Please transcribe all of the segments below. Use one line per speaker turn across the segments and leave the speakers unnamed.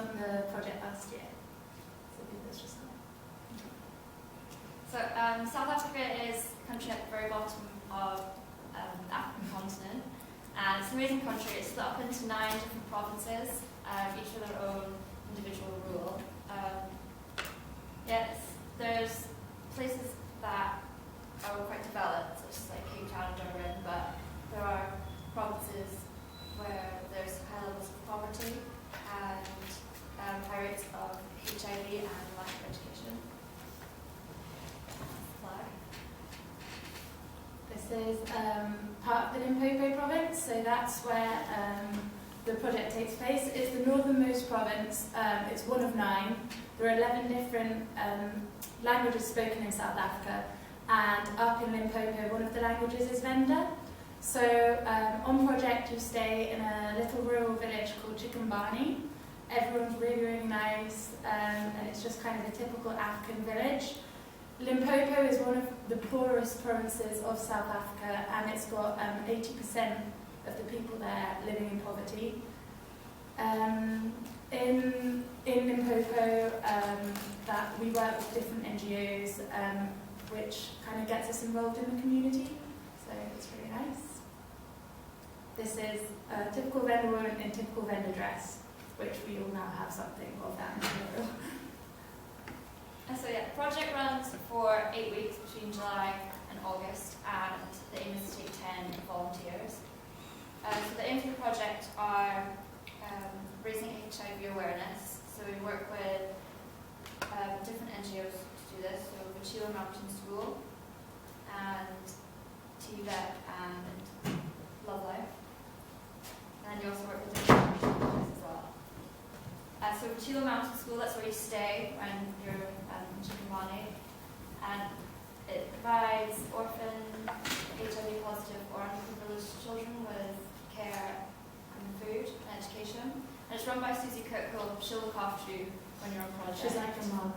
on the project last year. So do this just now.
So South Africa is a country at the very bottom of the African continent, and it's an amazing country. It's split up into 9 different provinces, each with their own individual rule. There's places that are quite developed, such as like Cape Town and Durban, but there are provinces where there's high levels of poverty and high rates of HIV and lack of education. Flag.
This is part of the Limpopo province, so that's where the project takes place. It's the northernmost province. It's one of 9. There are 11 different languages spoken in South Africa, and up in Limpopo, one of the languages is Venda. So on project, you stay in a little rural village called Chikumbani. Everyone's really, really nice, and it's just kind of a typical African village. Limpopo is one of the poorest provinces of South Africa, and it's got 80% of the people there living in poverty. In Limpopo, that we work with different NGOs, which kind of gets us involved in the community, so it's really nice. This is a typical Venda woman in typical Venda dress, which we all now have something of that material.
So the project runs for 8 weeks between July and August, and the aim is to take 10 volunteers. So the aims of the project are raising HIV awareness. So we work with different NGOs to do this. So the Chilo Mountain School, and TVET, and Love Life. And you also work with different NGOs as well. So Chilo Mountain School, that's where you stay when you're in Chikumbani, and it provides orphan, HIV positive or underprivileged children with care and food and education. And it's run by Susie Cook, she'll look after you when you're on project.
She's like a mum.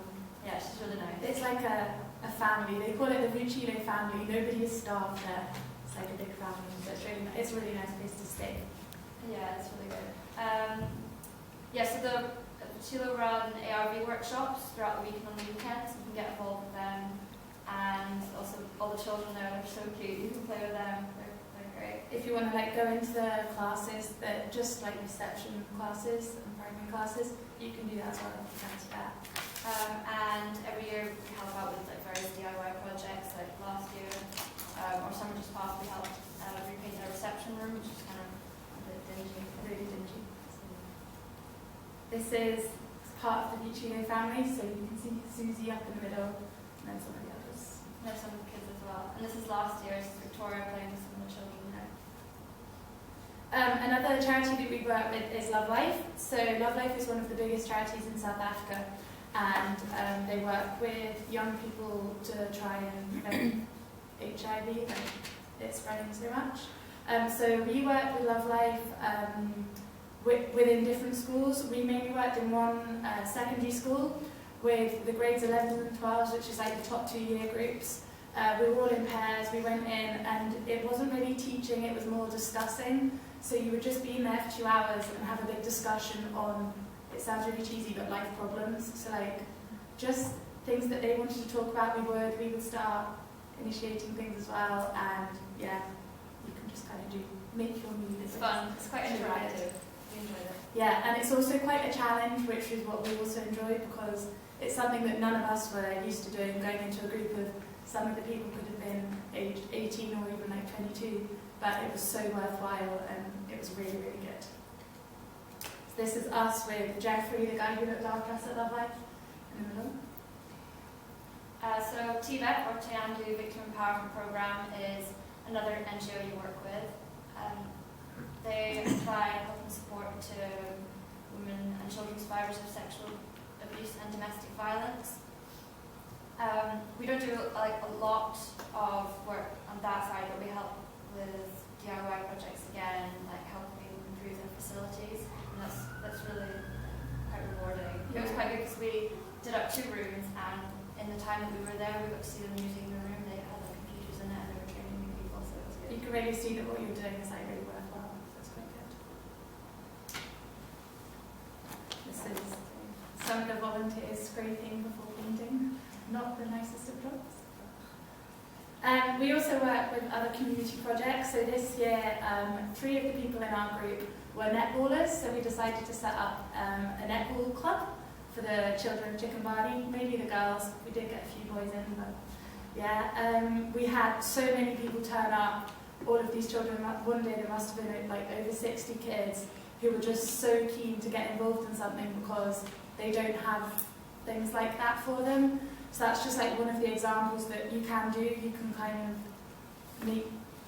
Yeah, she's really nice.
It's like a family. They call it the Ruchilo family. Nobody is staff there. It's like a big family. So it's a really nice place to stay.
Yeah, it's really good. So the Chilo run ARV workshops throughout the week and on the weekends. You can get involved with them, and also all the children there are so cute. You can play with them. They're great.
If you want to like go into the classes, that just like reception classes and primary classes, you can do that as well if you fancy that.
And every year we help out with like various DIY projects. Like last year, or summer just passed, we helped repaint our reception room, which is kind of a bit dingy,
really dingy. This is part of the Ruchilo family, so you can see Susie up in the middle, and then some of the others.
And there's some of the kids as well. And this is last year's Victoria playing with some of the children there.
Another charity that we work with is Love Life. So Love Life is one of the biggest charities in South Africa, and they work with young people to try and prevent HIV, and it's spreading so much. So we work with Love Life within different schools. We mainly worked in one secondary school with the grades 11 and 12, which is like the top 2 year groups. We were all in pairs, we went in, and it wasn't really teaching, it was more discussing. So you would just be in there for 2 hours and have a big discussion on, it sounds really cheesy, but life problems. So like, just things that they wanted to talk about, we would start initiating things as well, and yeah, you can just kind of make your mood.
It's fun, it's quite interactive. We enjoyed it.
Yeah, and it's also quite a challenge, which is what we also enjoyed, because it's something that none of us were used to doing, going into a group of, some of the people could have been aged 18 or even like 22, but it was so worthwhile and it was really, really good. So this is us with Jeffrey, the guy who looked after us at Love Life, in the middle.
So TVET, or Tayandu Victim Empowerment Program, is another NGO you work with. They provide help and support to women and children survivors of sexual abuse and domestic violence. We don't do like a lot of work on that side, but we help with DIY projects again, like helping improve their facilities, and that's really quite rewarding. It was quite good because we did up 2 rooms, and in the time that we were there, we got to see them using the room. They had like computers in it, and they were training new people, so it was good.
You can really see that what you're doing is like really worthwhile. That's quite good. This is scraping before painting. Not the nicest of jobs. We also work with other community projects. So this year, 3 of the people in our group were netballers, so we decided to set up a netball club for the children of Chickenbody, mainly the girls. We did get a few boys in, but yeah. We had so many people turn up, all of these children. One day there must have been like over 60 kids who were just so keen to get involved in something because they don't have things like that for them. So that's just like one of the examples that you can do. You can kind of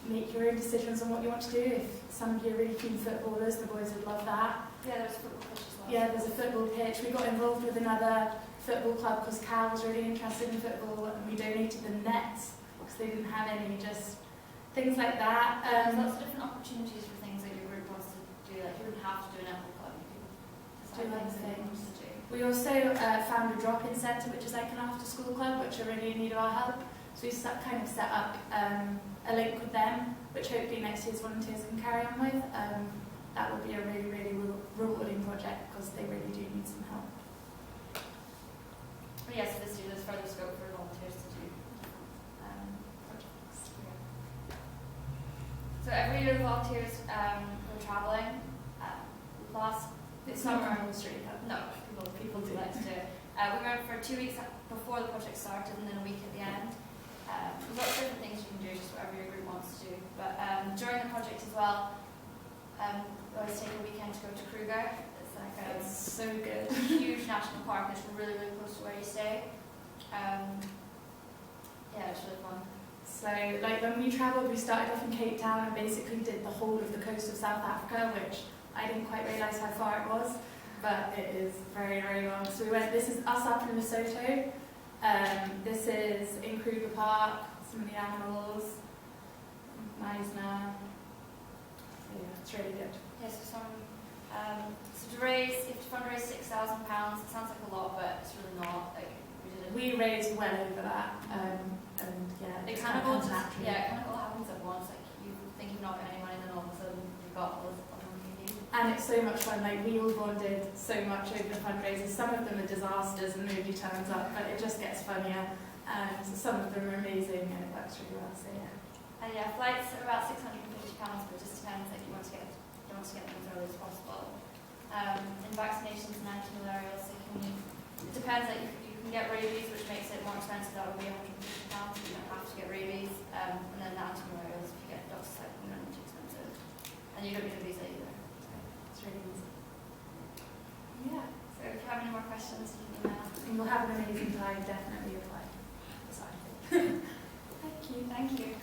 make your own decisions on what you want to do. If some of you are really keen footballers, the boys would love that.
Yeah, there's a football pitch as well.
Yeah, there's a football pitch. We got involved with another football club because Cal was really interested in football, and we donated them nets because they didn't have any, just things like that.
There's lots of different opportunities for things that your group wants to do. Like you wouldn't have to do an netball club. You can decide
Do other
things that you want
things.
to do.
We also found a drop-in centre, which is like an after-school club, which are really in need of our help. So we kind of set up a link with them, which hopefully next year's volunteers can carry on with. That would be a really, really rewarding project because they really do need some help.
But yes, this year there's further scope for volunteers to do projects. Yeah. So every year volunteers were travelling. This summer, no, people do like to do it. We went for 2 weeks before the project started and then a week at the end. There's lots of different things you can do, just whatever your group wants to do. But during the project as well, we always take a weekend to go to Kruger. It's like
It's so good.
a huge national park and it's really, really close to where you stay. Yeah, it's really fun.
So, like when we travelled, we started off in Cape Town and basically did the whole of the coast of South Africa, which I didn't quite realise how far it was, but it is very, very long. So we went, this is us up in Lesotho, this is in Kruger Park, some of the animals, Meisner. So yeah, it's really good.
Yes, so to raise, you have to fundraise £6,000. It sounds like a lot, but it's really not. Like
We raised well over that, and yeah,
it
just
kind of all
comes
just,
naturally.
yeah, it kind of all happens at once. Like you think you've not got any money, then all of a sudden you've got all this money you need.
And it's so much fun. Like we all bonded so much over the fundraisers. Some of them are disasters and nobody turns up, but it just gets funnier. And some of them are amazing and it works really well. So yeah.
And yeah, flights are about £650, but it just depends. Like you want to get them as early as possible. In vaccinations and anti-malarial, so it depends. Like you can get rabies, which makes it more expensive. That would be £150. You don't have to get rabies. And then the anti-malarials, if you get doxycycline, they're not too expensive. And you don't need a visa either.
It's really easy. Yeah.
So if you have any more questions, you can email.
And we'll have an amazing time. Definitely apply. Thank you.
Thank you.